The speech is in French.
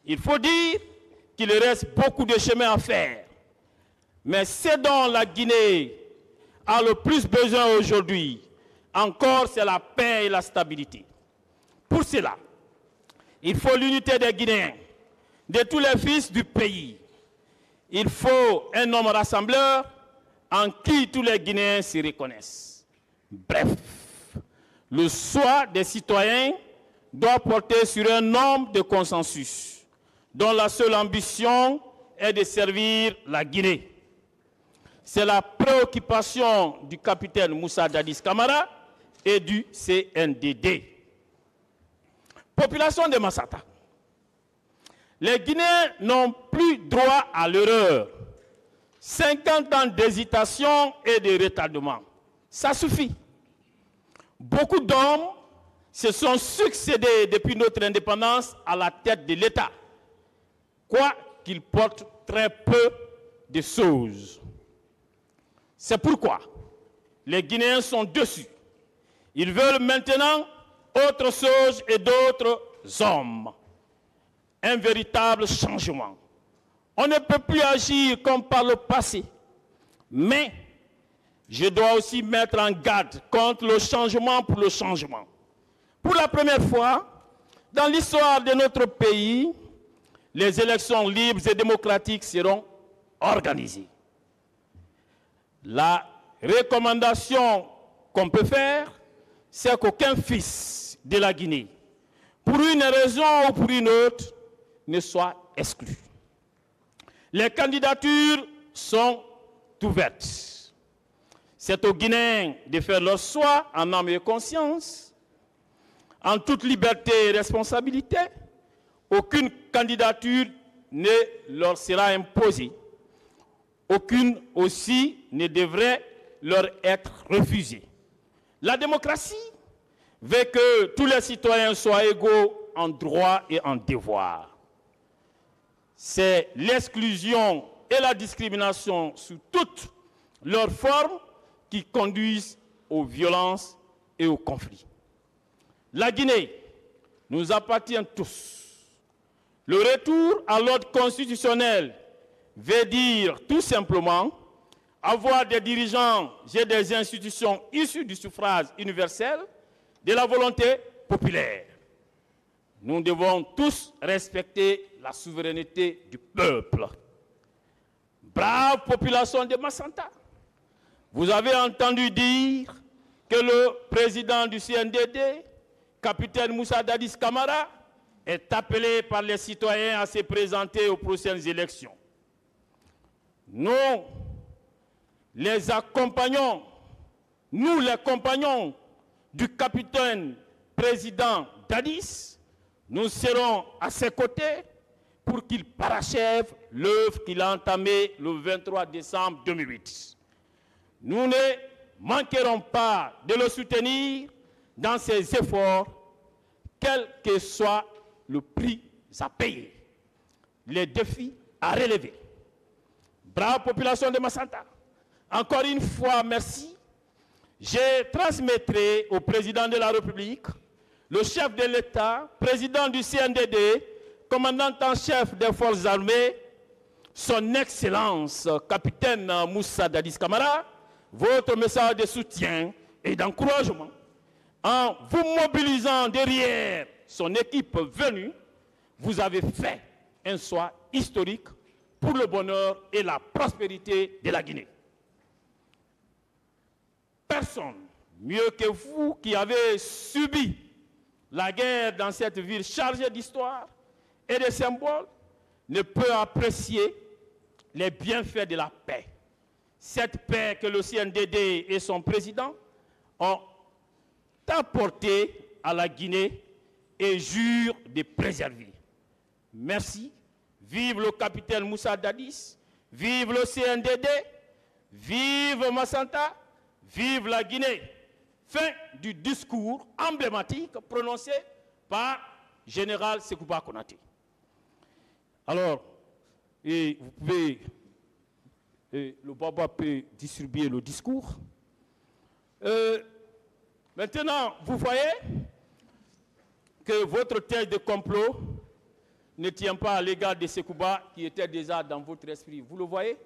Il faut dire qu'il reste beaucoup de chemin à faire. Mais ce dont la Guinée a le plus besoin aujourd'hui, encore, c'est la paix et la stabilité. Pour cela, il faut l'unité des Guinéens, de tous les fils du pays. Il faut un homme rassembleur en qui tous les Guinéens se reconnaissent. Bref, le choix des citoyens doit porter sur un homme de consensus, dont la seule ambition est de servir la Guinée. C'est la préoccupation du capitaine Moussa Dadis Camara et du CNDD. Population de Massata. Les Guinéens n'ont plus droit à l'erreur. 50 ans d'hésitation et de retardement. Ça suffit. Beaucoup d'hommes se sont succédés depuis notre indépendance à la tête de l'État, quoiqu'ils portent très peu de choses. C'est pourquoi les Guinéens sont dessus. Ils veulent maintenant autre chose et d'autres hommes. Un véritable changement. On ne peut plus agir comme par le passé. Mais je dois aussi mettre en garde contre le changement pour le changement. Pour la première fois dans l'histoire de notre pays, les élections libres et démocratiques seront organisées. La recommandation qu'on peut faire, c'est qu'aucun fils de la Guinée, pour une raison ou pour une autre, ne soit exclu. Les candidatures sont ouvertes. C'est aux Guinéens de faire leur choix en âme et conscience, en toute liberté et responsabilité. Aucune candidature ne leur sera imposée. Aucune aussi ne devrait leur être refusée. La démocratie veut que tous les citoyens soient égaux en droit et en devoir. C'est l'exclusion et la discrimination sous toutes leurs formes qui conduisent aux violences et aux conflits. La Guinée nous appartient tous. Le retour à l'ordre constitutionnel veut dire tout simplement avoir des dirigeants et des institutions issues du suffrage universel, de la volonté populaire. Nous devons tous respecter la souveraineté du peuple. Brave population de Massanta, vous avez entendu dire que le président du CNDD, capitaine Moussa Dadis Camara, est appelé par les citoyens à se présenter aux prochaines élections. Nous les accompagnons, nous les compagnons du capitaine président Dadis, nous serons à ses côtés pour qu'il parachève l'œuvre qu'il a entamée le 23 décembre 2008. Nous ne manquerons pas de le soutenir dans ses efforts, quel que soit le prix à payer, les défis à relever. Brave population de Massanta, encore une fois, merci. Je transmettrai au président de la République, le chef de l'État, président du CNDD, commandant en chef des forces armées, son Excellence, capitaine Moussa Dadis Camara, votre message de soutien et d'encouragement en vous mobilisant derrière son équipe venue. Vous avez fait un choix historique pour le bonheur et la prospérité de la Guinée. Personne, mieux que vous qui avez subi la guerre dans cette ville chargée d'histoire et de symboles, ne peut apprécier les bienfaits de la paix. Cette paix que le CNDD et son président ont apportée à la Guinée et jurent de préserver. Merci. Vive le capitaine Moussa Dadis, vive le CNDD, vive Massanta, vive la Guinée. Fin du discours emblématique prononcé par Général Sékouba Konaté. Alors, vous pouvez, le Baba peut distribuer le discours. Maintenant, vous voyez que votre thèse de complot ne tient pas à l'égard de Sekouba qui était déjà dans votre esprit. Vous le voyez?